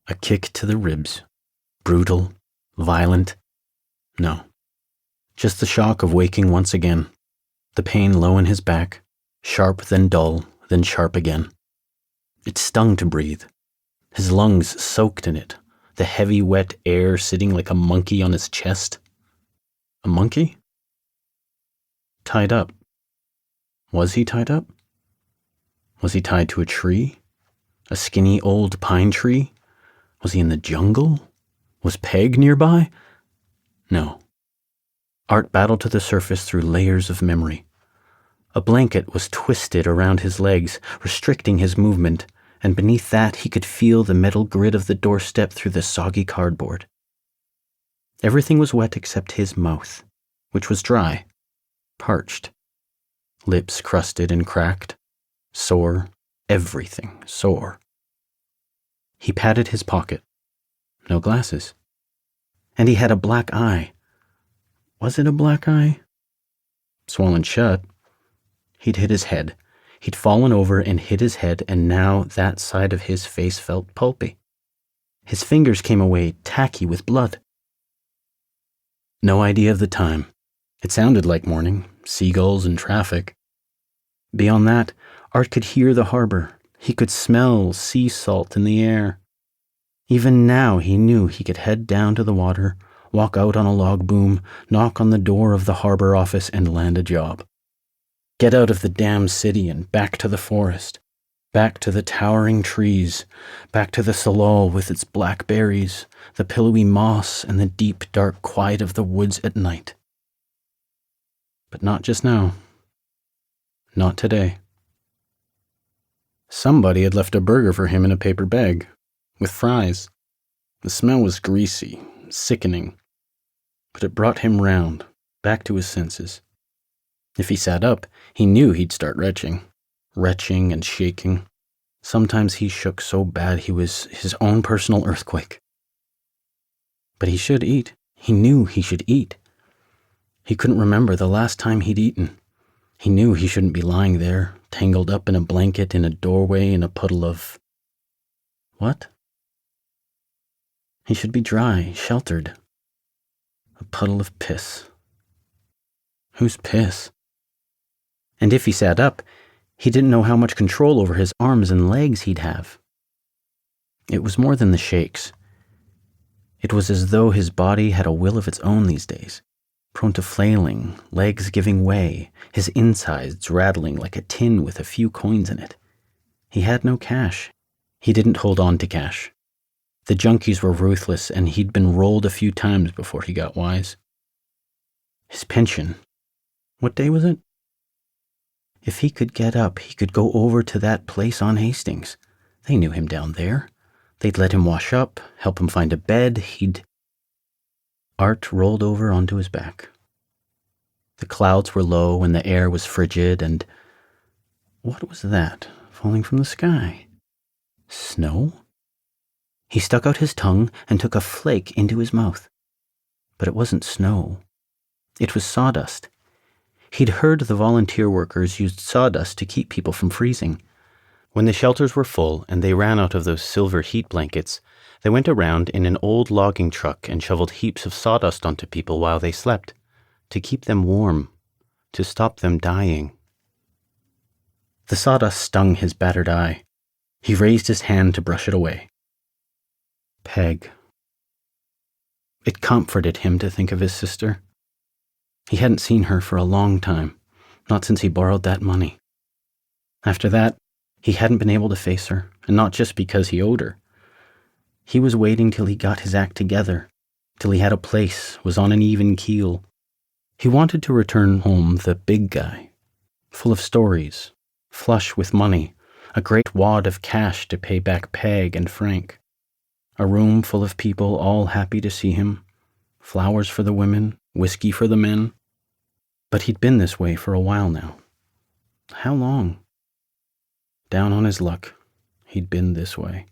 A kick to the ribs. Brutal, violent. No. Just the shock of waking once again. The pain low in his back, sharp then dull, then sharp again. It stung to breathe. His lungs soaked in it, the heavy wet air sitting like a monkey on his chest. A monkey? Tied up. Was he tied up? Was he tied to a tree? A skinny old pine tree? Was he in the jungle? Was Peg nearby? No. Art battled to the surface through layers of memory. A blanket was twisted around his legs, restricting his movement, and beneath that he could feel the metal grid of the doorstep through the soggy cardboard. Everything was wet except his mouth, which was dry, parched. Lips crusted and cracked, sore, everything sore. He patted his pocket. No glasses. And he had a black eye. Was it a black eye? Swollen shut. He'd hit his head. He'd fallen over and hit his head, and now that side of his face felt pulpy. His fingers came away tacky with blood. No idea of the time. It sounded like morning, seagulls and traffic. Beyond that, Art could hear the harbor. He could smell sea salt in the air. Even now he knew he could head down to the water, walk out on a log boom, knock on the door of the harbor office and land a job. Get out of the damn city and back to the forest, back to the towering trees, back to the salal with its black berries, the pillowy moss and the deep dark quiet of the woods at night. But not just now. Not today. Somebody had left a burger for him in a paper bag, with fries. The smell was greasy, sickening, but it brought him round, back to his senses. If he sat up, he knew he'd start retching and shaking. Sometimes he shook so bad he was his own personal earthquake. But he should eat. He knew he should eat. He couldn't remember the last time he'd eaten. He knew he shouldn't be lying there, tangled up in a blanket in a doorway in a puddle of... What? He should be dry, sheltered. A puddle of piss. Whose piss? And if he sat up, he didn't know how much control over his arms and legs he'd have. It was more than the shakes. It was as though his body had a will of its own these days, prone to flailing, legs giving way, his insides rattling like a tin with a few coins in it. He had no cash. He didn't hold on to cash. The junkies were ruthless, and he'd been rolled a few times before he got wise. His pension. What day was it? If he could get up, he could go over to that place on Hastings. They knew him down there. They'd let him wash up, help him find a bed. Art rolled over onto his back. The clouds were low and the air was frigid, and what was that falling from the sky? Snow? He stuck out his tongue and took a flake into his mouth. But it wasn't snow. It was sawdust. He'd heard the volunteer workers used sawdust to keep people from freezing. When the shelters were full and they ran out of those silver heat blankets, they went around in an old logging truck and shoveled heaps of sawdust onto people while they slept, to keep them warm, to stop them dying. The sawdust stung his battered eye. He raised his hand to brush it away. Peg. It comforted him to think of his sister. He hadn't seen her for a long time, not since he borrowed that money. After that, he hadn't been able to face her, and not just because he owed her. He was waiting till he got his act together, till he had a place, was on an even keel. He wanted to return home the big guy, full of stories, flush with money, a great wad of cash to pay back Peg and Frank, a room full of people all happy to see him, flowers for the women, whiskey for the men. But he'd been this way for a while now. How long? Down on his luck, he'd been this way.